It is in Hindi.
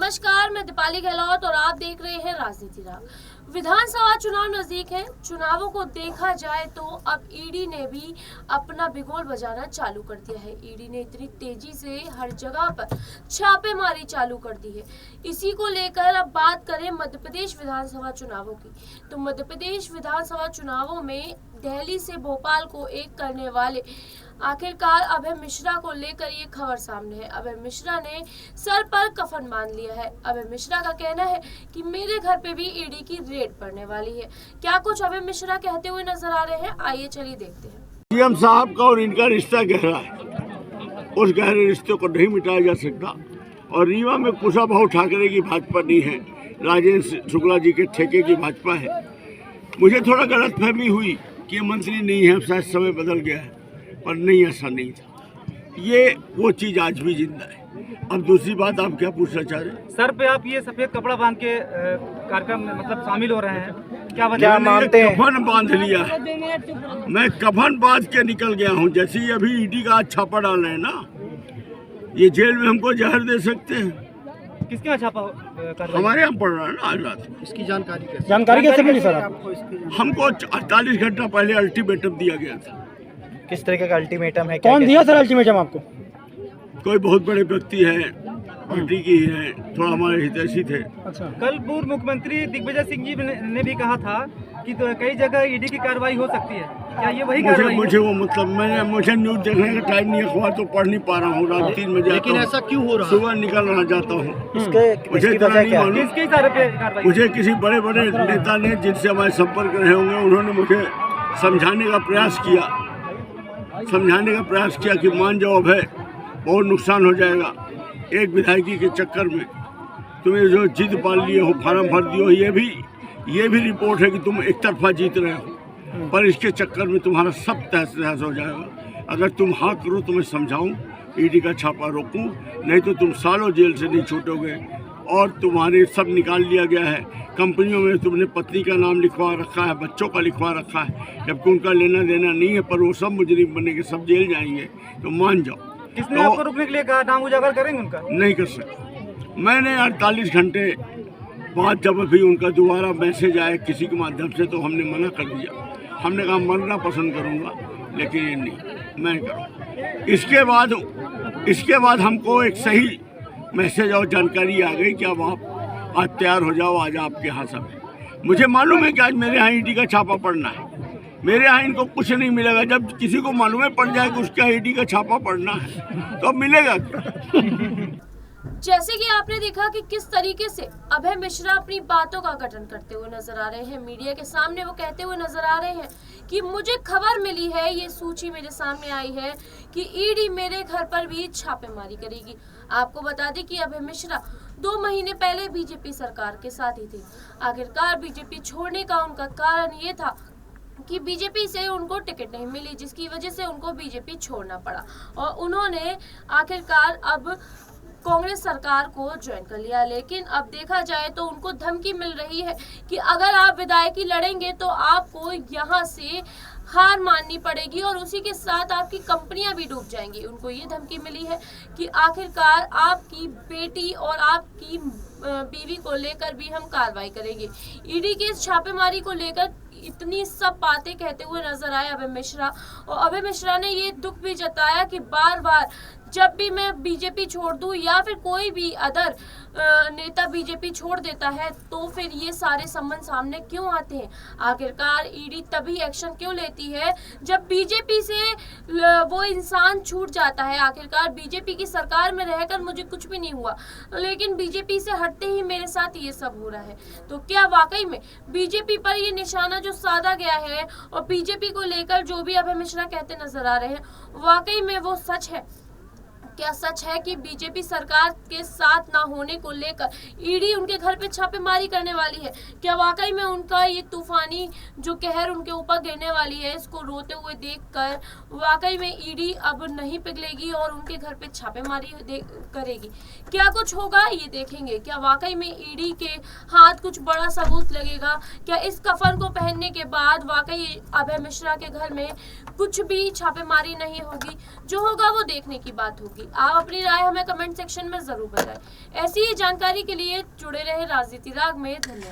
नमस्कार, मैं दीपाली गहलोत और आप देख रहे हैं राजनीति राग। विधानसभा चुनाव नजदीक है। चुनावों को देखा जाए तो अब ईडी ने भी अपना बिगुल बजाना चालू कर दिया है। ईडी ने इतनी तेजी से हर जगह पर छापेमारी चालू कर दी है। इसी को लेकर अब बात करें मध्य प्रदेश विधानसभा चुनावों की, तो मध्य प्रदेश विधानसभा चुनावों में दिल्ली से भोपाल को एक करने वाले आखिरकार अभय मिश्रा को लेकर ये खबर सामने है। अभय मिश्रा ने सर पर कफन बांध लिया है। अभय मिश्रा का कहना है कि मेरे घर पे भी ईडी की रेड पड़ने वाली है। क्या कुछ अभय मिश्रा कहते हुए नजर आ रहे हैं, आइए चलिए देखते हैं। सीएम साहब का और इनका रिश्ता गहरा है, उस गहरे रिश्ते को नहीं मिटाया जा सकता। और रीवा में कुशाभाऊ ठाकरे की भाजपा नहीं है, राजेंद्र शुक्ला जी के ठेके की भाजपा है। मुझे थोड़ा गलतफहमी हुई कि ये मंत्री नहीं है, शायद समय बदल गया है, पर नहीं, ऐसा नहीं था। ये वो चीज आज भी जिंदा है। अब दूसरी बात आप क्या पूछना चाह रहे हैं? सर पे आप ये सफेद कपड़ा बांध के कार्यक्रम में मतलब शामिल हो रहे हैं, क्या वजह मानते हैं? कफन बांध लिया है, मैं कफन बांध के निकल गया हूँ। जैसे ही अभी ईडी का छापा डाल रहे हैं ना, ये जेल में हमको जहर दे सकते हैं। किसके यहाँ छापा कर रहे हैं? हमारे यहाँ पड़ रहा है ना आज रात। इसकी जानकारी कैसे मिली सर आपको? हमको 48 घंटा पहले अल्टीमेटम दिया गया था। किस तरीके का अल्टीमेटम है? कौन दिया सर अल्टीमेटम आपको? कोई बहुत बड़े व्यक्ति है, पार्टी की है, थोड़ा हमारे हितैषी थे। अच्छा, कल पूर्व मुख्यमंत्री दिग्विजय सिंह जी ने भी कहा था कि तो कई जगह ईडी की कार्रवाई हो सकती है। क्या ये वही कार्रवाई? मुझे वो मतलब मुझे न्यूज देखने का टाइम नहीं है, अखबार तो पढ़ नहीं पा रहा हूँ। रात 3 बजे लेकिन ऐसा क्यों हो रहा है? सुबह निकलना चाहता हूँ। मुझे इसकी इतना वजह नहीं क्या? मालूम। किसके इशारे पे कार्रवाई? मुझे किसी बड़े बड़े नेता ने, जिनसे हमारे संपर्क रहे होंगे, उन्होंने मुझे समझाने का प्रयास किया कि मान जाओ अब है, बहुत नुकसान हो जाएगा। एक विधायकी के चक्कर में तुम्हें जो जिद पाल लिए हो, फार्म भर दियो, ये भी रिपोर्ट है कि तुम एक तरफा जीत रहे हो, पर इसके चक्कर में तुम्हारा सब तहस नहस हो जाएगा। अगर तुम हाँ करो तो मैं समझाऊं, ईडी का छापा रोकूं, नहीं तो तुम सालों जेल से नहीं छूटोगे। और तुम्हारे सब निकाल लिया गया है। कंपनियों में तुमने पत्नी का नाम लिखवा रखा है, बच्चों का लिखवा रखा है, जबकि उनका लेना देना नहीं है, पर वो सब मुजरिम बने के सब जेल जाएंगे। तो मान जाओ। किसने आपको रुकने के लिए कहा? नाम उजागर करेंगे उनका? नहीं कर सकते। मैंने 48 घंटे बाद जब अभी उनका दोबारा मैसेज आया किसी के माध्यम से, तो हमने मना कर दिया। हमने कहा मरना पसंद करूंगा, लेकिन ये नहीं मैं करूँ। इसके बाद हमको एक सही मैसेज और जानकारी आ गई कि अब आप आज तैयार हो जाओ, आज आपके यहाँ सब है। मुझे मालूम है कि आज मेरे यहाँ ईडी का छापा पड़ना है। मेरे यहाँ इनको कुछ नहीं मिलेगा। जब किसी को मालूम पड़ जाए कि उसका ईडी का छापा पड़ना है, तो अब मिलेगा क्या? जैसे कि आपने देखा कि किस तरीके से अभय मिश्रा अपनी बातों का गठन करते हुए नजर आ रहे हैं। मीडिया के सामने वो कहते हुए नजर आ रहे हैं कि मुझे खबर मिली है, ये सूची मेरे सामने आई है कि ईडी मेरे घर पर भी छापेमारी करेगी। आपको बता दें कि अभय मिश्रा 2 महीने पहले बीजेपी सरकार के साथ ही थे। आखिरकार बीजेपी छोड़ने का उनका कारण ये था कि बीजेपी से उनको टिकट नहीं मिली, जिसकी वजह से उनको बीजेपी छोड़ना पड़ा और उन्होंने आखिरकार अब कांग्रेस सरकार को ज्वाइन कर लिया। लेकिन अब देखा जाए तो उनको धमकी मिल रही है कि अगर आप विधायकी लड़ेंगे तो आपको यहाँ से हार माननी पड़ेगी और उसी के साथ आपकी कंपनियां भी डूब जाएंगी। उनको ये धमकी मिली है कि आखिरकार आपकी बेटी और आपकी बीवी को लेकर भी हम कार्रवाई करेंगे। ईडी के इस छापेमारी को लेकर इतनी सब बातें कहते हुए नजर आए अभय मिश्रा, और अभय मिश्रा ने ये दुख भी जताया कि बार बार जब भी मैं बीजेपी छोड़ दूं या फिर कोई भी अदर नेता बीजेपी छोड़ देता है, तो फिर ये सारे संबंध सामने क्यों आते हैं? आखिरकार ईडी तभी एक्शन क्यों लेती है जब बीजेपी से वो इंसान छूट जाता है। आखिरकार बीजेपी की सरकार में रहकर मुझे कुछ भी नहीं हुआ, लेकिन बीजेपी से हटते ही मेरे साथ ये सब हो रहा है। तो क्या वाकई में बीजेपी पर ये निशाना जो साधा गया है और बीजेपी को लेकर जो भी अभय मिश्रा कहते नजर आ रहे हैं, वाकई में वो सच है? क्या सच है कि बीजेपी सरकार के साथ ना होने को लेकर ईडी उनके घर पे छापेमारी करने वाली है? क्या वाकई में उनका ये तूफानी जो कहर उनके ऊपर गिरने वाली है, इसको रोते हुए देखकर वाकई में ईडी अब नहीं पिघलेगी और उनके घर पे छापेमारी करेगी? क्या कुछ होगा ये देखेंगे। क्या वाकई में ईडी के हाथ कुछ बड़ा सबूत लगेगा? क्या इस कफन को पहनने के बाद वाकई अभय मिश्रा के घर में कुछ भी छापेमारी नहीं होगी? जो होगा वो देखने की बात होगी। होगी। आप अपनी राय हमें कमेंट सेक्शन में जरूर बताएं। ऐसी ही जानकारी के लिए जुड़े रहे राजनीति राग में। धन्यवाद।